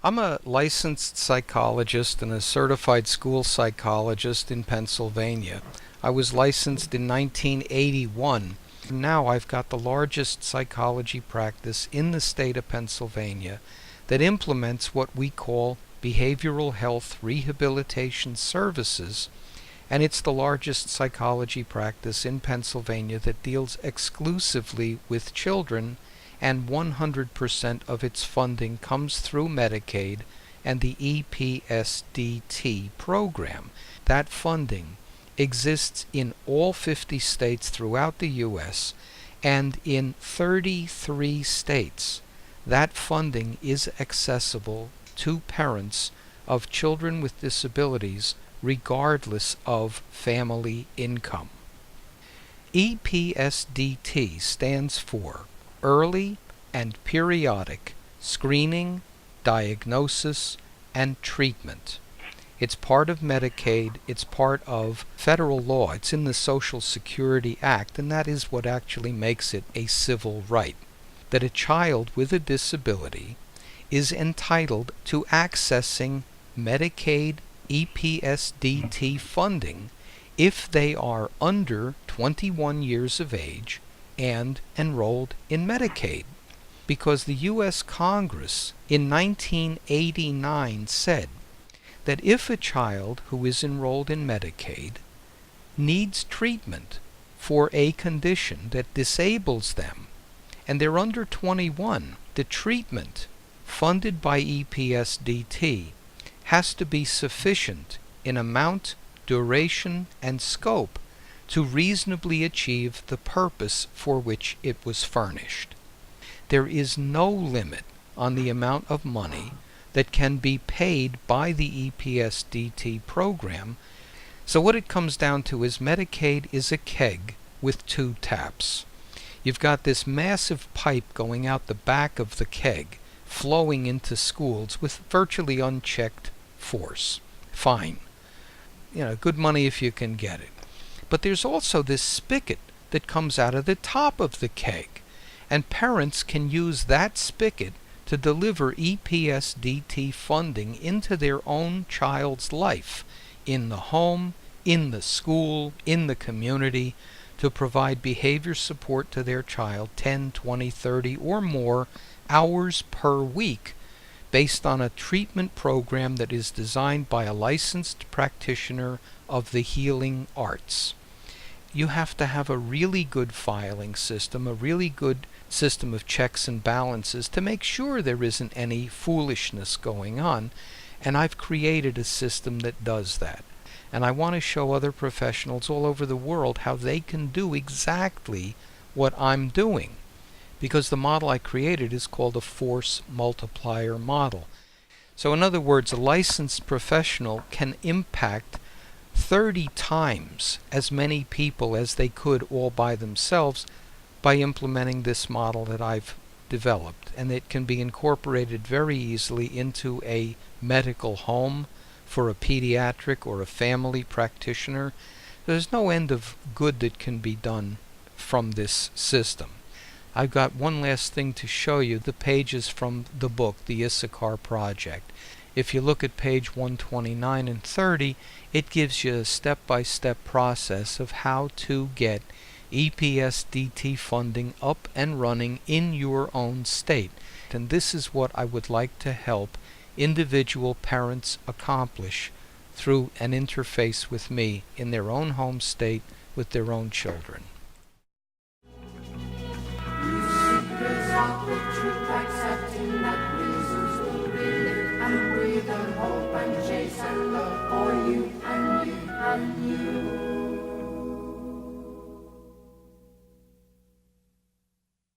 I'm a licensed psychologist and a certified school psychologist in Pennsylvania. I was licensed in 1981. Now I've got the largest psychology practice in the state of Pennsylvania that implements what we call behavioral health rehabilitation services, and it's the largest psychology practice in Pennsylvania that deals exclusively with children, and 100% of its funding comes through Medicaid and the EPSDT program. That funding exists in all 50 states throughout the U.S., and in 33 states that funding is accessible to parents of children with disabilities regardless of family income. EPSDT stands for Early and Periodic Screening, Diagnosis, and Treatment. It's part of Medicaid, it's part of federal law, it's in the Social Security Act, and that is what actually makes it a civil right, that a child with a disability is entitled to accessing Medicaid EPSDT funding if they are under 21 years of age and enrolled in Medicaid, because the U.S. Congress in 1989 said that if a child who is enrolled in Medicaid needs treatment for a condition that disables them and they're under 21, the treatment funded by EPSDT has to be sufficient in amount, duration, and scope to reasonably achieve the purpose for which it was furnished. There is no limit on the amount of money that can be paid by the EPSDT program. So what it comes down to is Medicaid is a keg with two taps. You've got this massive pipe going out the back of the keg, flowing into schools with virtually unchecked force. Fine. Good money if you can get it. But there's also this spigot that comes out of the top of the keg, and parents can use that spigot to deliver EPSDT funding into their own child's life, in the home, in the school, in the community, to provide behavior support to their child 10, 20, 30, or more hours per week, based on a treatment program that is designed by a licensed practitioner of the healing arts. You have to have a really good filing system, a really good system of checks and balances to make sure there isn't any foolishness going on, and I've created a system that does that. And I want to show other professionals all over the world how they can do exactly what I'm doing, because the model I created is called a force multiplier model. So in other words, a licensed professional can impact 30 times as many people as they could all by themselves by implementing this model that I've developed, and it can be incorporated very easily into a medical home for a pediatric or a family practitioner. There's no end of good that can be done from this system. I've got one last thing to show you, the pages from the book, the Issachar Project. If you look at page 129 and 30, it gives you a step-by-step process of how to get EPSDT funding up and running in your own state. And this is what I would like to help individual parents accomplish through an interface with me in their own home state with their own children. Accepting that reasons will be, and we don't